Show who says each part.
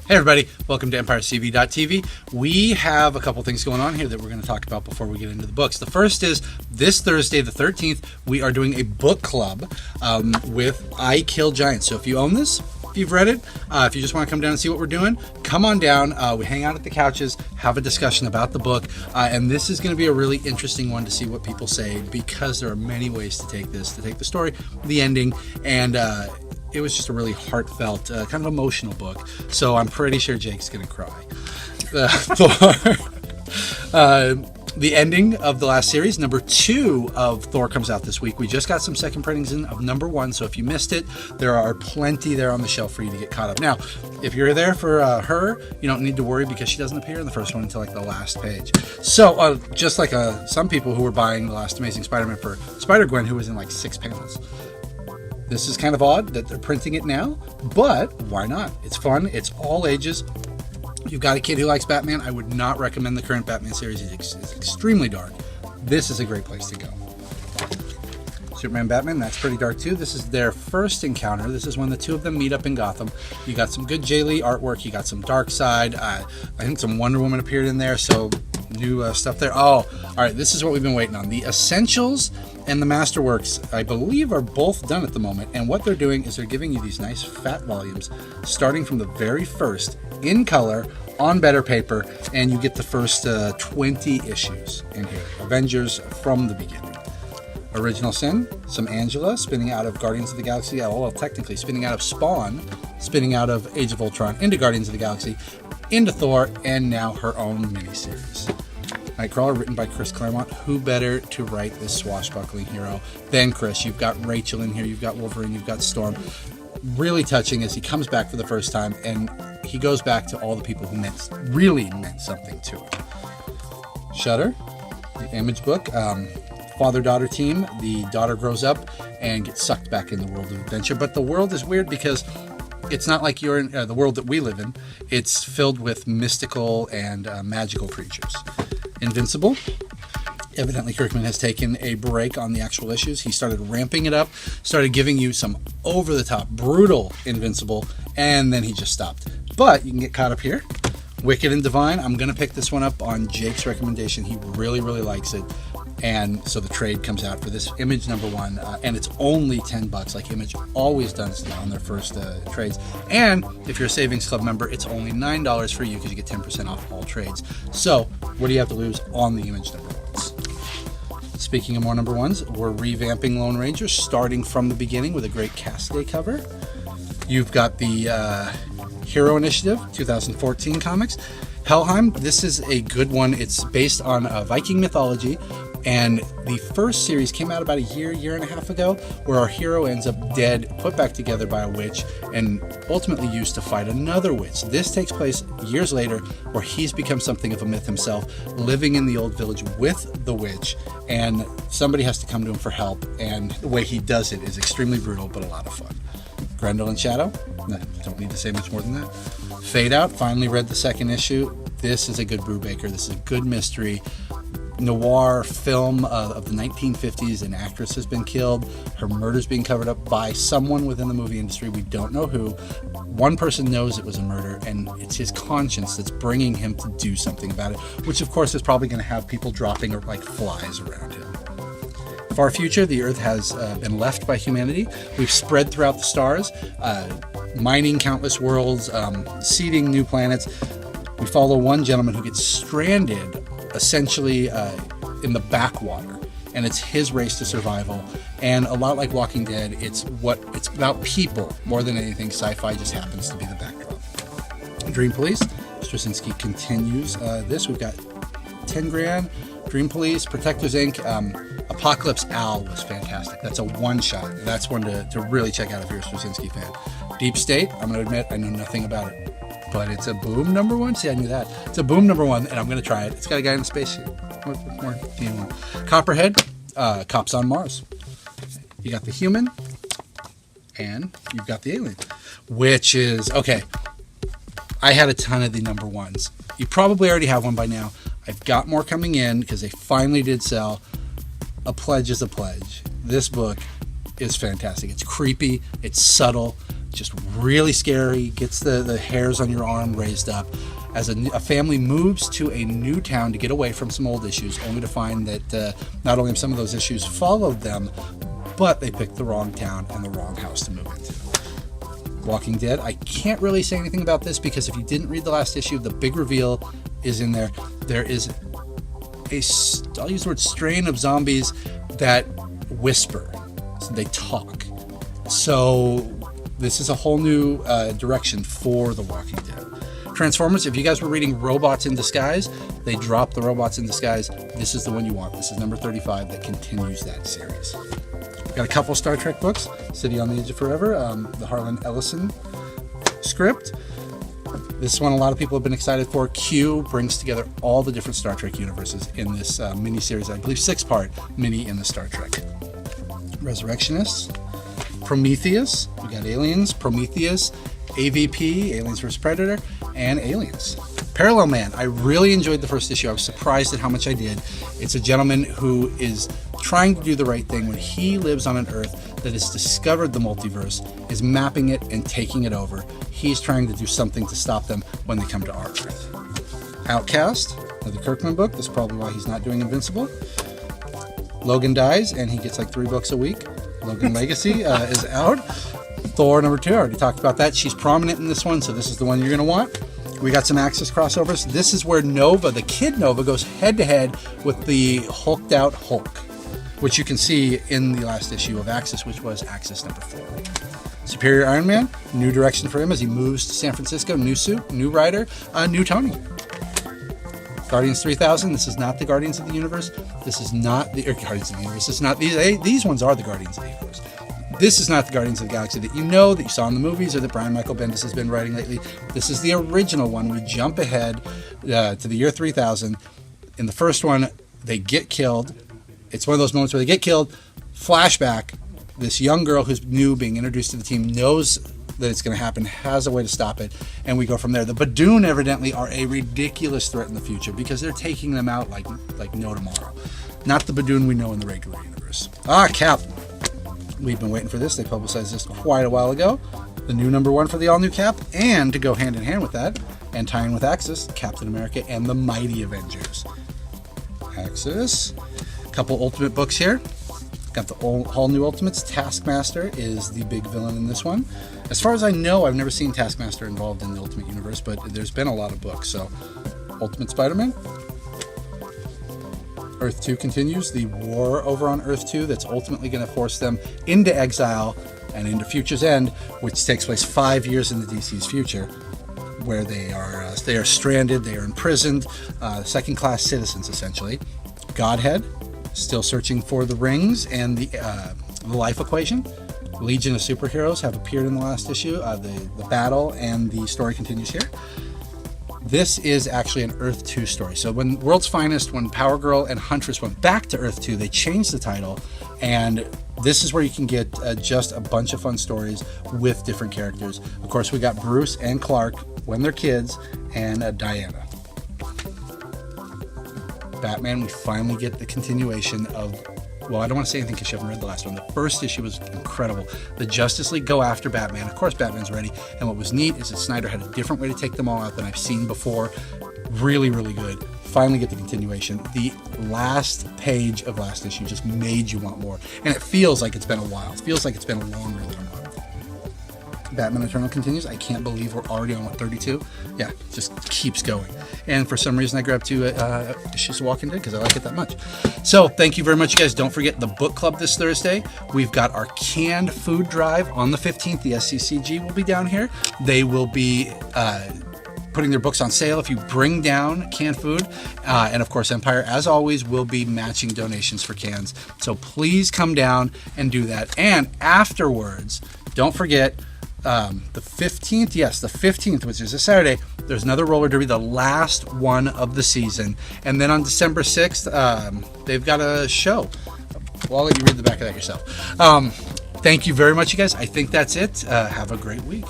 Speaker 1: Hey everybody, welcome to EmpireCV.tv. We have a couple things going on here that we're going to talk about before we get into the books. The first is this Thursday, the 13th, we are doing a book club with I Kill Giants. So if you own this, if you've read it, if you just want to come down and see what we're doing, come on down. We hang out at the couches, have a discussion about the book, and this is going to be a really interesting one to see what people say, because there are many ways to take this, to take the story, the ending, and it was just a really heartfelt, kind of emotional book. So I'm pretty sure Jake's going to cry. The ending of the last series, number 2 of Thor, comes out this week. We just got some second printings in of number 1, so if you missed it, there are plenty there on the shelf for you to get caught up. Now, if you're there for her, you don't need to worry, because she doesn't appear in the first one until like the last page. So, just like some people who were buying the last Amazing Spider-Man for Spider-Gwen, who was in like 6 panels. This is kind of odd that they're printing it now, but why not? It's fun. It's all ages. You've got a kid who likes Batman. I would not recommend the current Batman series. It's extremely dark. This is a great place to go. Superman, Batman, that's pretty dark too. This is their first encounter. This is when the two of them meet up in Gotham. You got some good Jay Lee artwork. You got some Dark Side. I think some Wonder Woman appeared in there, so new stuff there. Oh, all right, this is what we've been waiting on. The Essentials and the Masterworks, I believe, are both done at the moment, and what they're doing is they're giving you these nice fat volumes starting from the very first in color on better paper, and you get the first 20 issues in here. Avengers from the beginning. Original Sin, some Angela spinning out of Guardians of the Galaxy, well, technically spinning out of Spawn, spinning out of Age of Ultron into Guardians of the Galaxy, into Thor, and now her own miniseries. Nightcrawler, written by Chris Claremont. Who better to write this swashbuckling hero than Chris? You've got Rachel in here, you've got Wolverine, you've got Storm. Really touching as he comes back for the first time, and he goes back to all the people who really meant something to him. Shudder, the Image book. Father-daughter team. The daughter grows up and gets sucked back in the world of adventure. But the world is weird because it's not like you're in the world that we live in. It's filled with mystical and magical creatures. Invincible. Evidently, Kirkman has taken a break on the actual issues. He started ramping it up, started giving you some over-the-top, brutal Invincible, and then he just stopped. But you can get caught up here. Wicked and Divine. I'm going to pick this one up on Jake's recommendation. He really, really likes it. And so the trade comes out for this Image number 1, and it's only $10, like Image always does on their first trades. And if you're a Savings Club member, it's only $9 for you, because you get 10% off all trades. So what do you have to lose on the Image number 1s? Speaking of more number 1s, we're revamping Lone Ranger, starting from the beginning with a great Cassidy cover. You've got the Hero Initiative 2014 comics. Helheim, this is a good one. It's based on Viking mythology. And the first series came out about a year and a half ago, where our hero ends up dead, put back together by a witch, and ultimately used to fight another witch. This takes place years later, where he's become something of a myth himself, living in the old village with the witch, and somebody has to come to him for help, and the way he does it is extremely brutal, but a lot of fun. Grendel and Shadow, don't need to say much more than that. Fade Out, finally read the second issue. This is a good Brubaker. This is a good mystery. Noir film of the 1950s. An actress has been killed. Her murder's being covered up by someone within the movie industry. We don't know who. One person knows it was a murder, and it's his conscience that's bringing him to do something about it, which of course is probably going to have people dropping like flies around him. Far future, the Earth has been left by humanity. We've spread throughout the stars, mining countless worlds, seeding new planets. We follow one gentleman who gets stranded essentially in the backwater, and it's his race to survival. And a lot like Walking Dead, it's about people more than anything. Sci-fi just happens to be the backdrop. Dream Police, Straczynski continues this. We've got 10 grand. Dream Police, Protectors Inc. Apocalypse Owl was fantastic. That's a one-shot. That's one to really check out if you're a Straczynski fan. Deep State, I'm going to admit I know nothing about it, but it's a Boom number 1. See, I knew that. It's a Boom number 1, and I'm going to try it. It's got a guy in a spacesuit. What more do you want? Copperhead, Cops on Mars. You got the human, and you've got the alien, which is, okay, I had a ton of the number 1s. You probably already have one by now. I've got more coming in because they finally did sell. A pledge is a pledge. This book is fantastic. It's creepy. It's subtle. just really scary, gets the hairs on your arm raised up, as a family moves to a new town to get away from some old issues, only to find that not only have some of those issues followed them, but they picked the wrong town and the wrong house to move into. Walking Dead, I can't really say anything about this because if you didn't read the last issue, the big reveal is in there. There is I'll use the word strain of zombies that whisper. So they talk. So this is a whole new direction for The Walking Dead. Transformers, if you guys were reading Robots in Disguise, they dropped the Robots in Disguise. This is the one you want. This is number 35 that continues that series. Got a couple Star Trek books. City on the Edge of Forever, the Harlan Ellison script. This one a lot of people have been excited for. Q brings together all the different Star Trek universes in this mini-series, I believe 6-part mini in the Star Trek. Resurrectionists, Prometheus, we got Aliens, Prometheus, AVP, Aliens vs. Predator, and Aliens. Parallel Man, I really enjoyed the first issue. I was surprised at how much I did. It's a gentleman who is trying to do the right thing when he lives on an Earth that has discovered the multiverse, is mapping it and taking it over. He's trying to do something to stop them when they come to our Earth. Outcast, another Kirkman book. That's probably why he's not doing Invincible. Logan dies, and he gets like 3 books a week. Logan Legacy is out. Thor number 2, I already talked about that. She's prominent in this one, so this is the one you're going to want. We got some Axis crossovers. This is where Nova, the kid Nova, goes head-to-head with the hulked out Hulk, which you can see in the last issue of Axis, which was Axis number 4. Superior Iron Man, new direction for him as he moves to San Francisco. New suit, new rider, new Tony. Guardians 3000, this is not the Guardians of the Universe. This is not the Guardians of the Universe. This is not these ones are the Guardians of the Universe. This is not the Guardians of the Galaxy that you know, that you saw in the movies, or that Brian Michael Bendis has been writing lately. This is the original one. We jump ahead to the year 3000. In the first one, they get killed. It's one of those moments where they get killed. Flashback. This young girl who's new, being introduced to the team, knows that it's going to happen, has a way to stop it, and we go from there. The Badoon evidently are a ridiculous threat in the future because they're taking them out like no tomorrow. Not the Badoon we know in the regular universe. Cap. We've been waiting for this. They publicized this quite a while ago. The new number 1 for the all-new Cap, and to go hand in hand with that, and tie in with Axis, Captain America and the Mighty Avengers. Axis. A couple Ultimate books here. Got the all new Ultimates. Taskmaster is the big villain in this one. As far as I know, I've never seen Taskmaster involved in the Ultimate Universe, but there's been a lot of books. So, Ultimate Spider-Man. Earth 2 continues. The war over on Earth 2 that's ultimately going to force them into exile and into Future's End, which takes place 5 years in the DC's future, where they are stranded, they are imprisoned, second-class citizens, essentially. Godhead, still searching for the rings and the life equation. Legion of Superheroes have appeared in the last issue. The battle and the story continues here. This is actually an Earth 2 story. So when World's Finest, when Power Girl and Huntress went back to Earth 2, they changed the title, and this is where you can get just a bunch of fun stories with different characters. Of course, we got Bruce and Clark when they're kids, and Diana. Batman, we finally get the continuation of, well, I don't want to say anything because you haven't read the last one. The first issue was incredible. The Justice League go after Batman. Of course, Batman's ready. And what was neat is that Snyder had a different way to take them all out than I've seen before. Really, really good. Finally get the continuation. The last page of last issue just made you want more. And it feels like it's been a while. It feels like it's been a long, really long month. Batman Eternal continues. I can't believe we're already on, 32? Yeah, just keeps going. And for some reason, I grabbed 2 issues of Walking Dead because I like it that much. So, thank you very much, you guys. Don't forget the book club this Thursday. We've got our canned food drive on the 15th. The SCCG will be down here. They will be putting their books on sale if you bring down canned food. And of course, Empire, as always, will be matching donations for cans. So please come down and do that. And afterwards, don't forget, the 15th, yes, the 15th, which is a Saturday, there's another roller derby, the last one of the season. And then on December 6th, they've got a show. Well, I'll let you read the back of that yourself. Thank you very much, you guys. I think that's it. Have a great week.